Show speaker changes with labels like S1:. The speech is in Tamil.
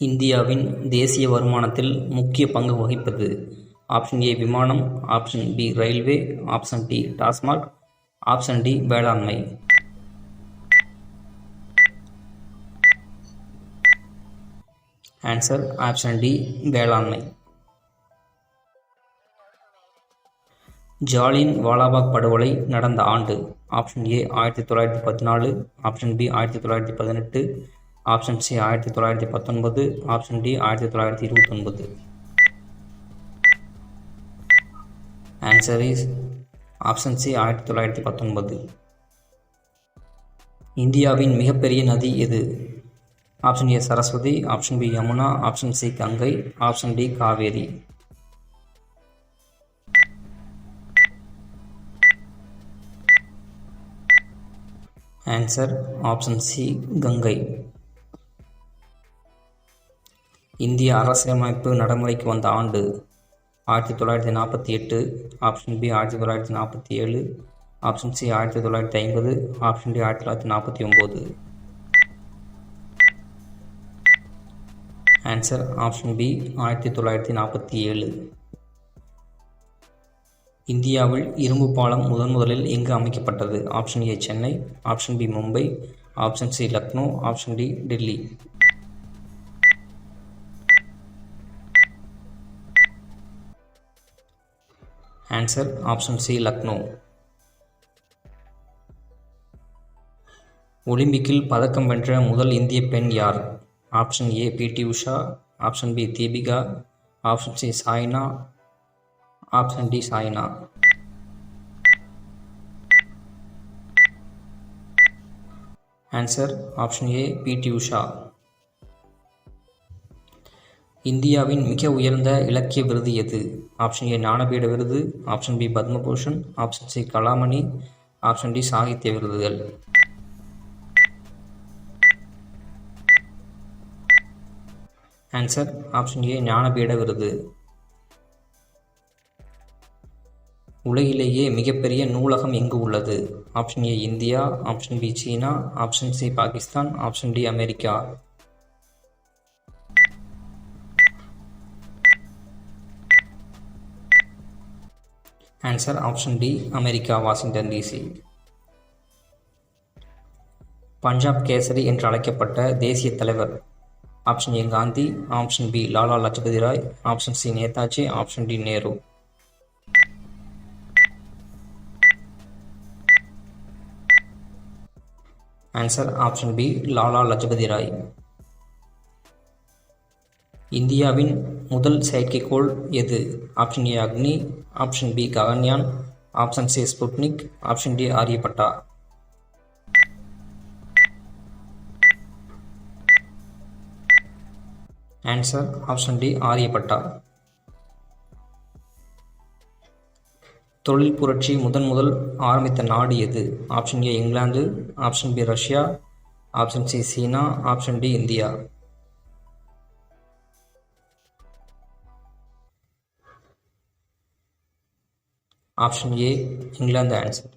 S1: இந்தியாவின் தேசிய வருமானத்தில் முக்கிய பங்கு வகிப்பது. ஆப்ஷன் ஏ விமானம், option B railway, option D Tasmac, option D வேளாண்மை. ஆன்சர் ஆப்ஷன் டி வேளாண்மை. ஜாலியன் வாலாபாக் படுகொலை நடந்த ஆண்டு. Option A 1914, option B 1918, option C 1919, option D 1929. Answer is option C 1919. இந்தியாவின் மிகப்பெரிய நதி எது? Option A Saraswati, option B Yamuna, option C Ganga, option D Kaveri. Answer option C Ganga. இந்திய அரசியலமைப்பு நடைமுறைக்கு வந்த ஆண்டு. 1948, option B 1947, option C 1950, option D 1949. Answer option B 1947. இந்தியாவில் இரும்பு பாலம் முதலில் எங்கு அமைக்கப்பட்டது? Option A Chennai, option B Mumbai, option C Lucknow, option D Delhi. Answer option C Lucknow. ஒலிம்பிக்கில் பதக்கம் வென்ற முதல் இந்திய பெண் யார்? Option A P T. Usha, option B Deepika, option C Saina, option D Saina. Answer option A P T. Usha. இந்தியாவின் மிக உயர்ந்த இலக்கிய விருது எது? ஆப்ஷன் ஏ ஞானபீட விருது, option B Padma Bhushan, option C Kalamani, option D Sahitya விருதுகள். ஆன்சர் ஆப்ஷன் ஏ ஞானபீட விருது. உலகிலேயே மிகப்பெரிய நூலகம் எங்கு உள்ளது? Option A India, option B சீனா, option C Pakistan, option D America. Answer option D America, Washington DC. Punjab Kesari என்று அழைக்கப்பட்ட தேசிய தலைவர். Option A Gandhi, option B Lala Lajpat Rai, option C Netaji, option D Nehru. Answer option B Lala Lajpat Rai. இந்தியாவின் முதல் செயற்கைக்கோள் எது? Option A Agni, option B Gaganyaan, option C Sputnik, option D Aryabhata. Answer option D Aryabhata. தொழில் புரட்சி முதல் ஆரம்பித்த நாடு எது? Option A England, option B Russia, option C சீனா, option D India. Option A England. Answer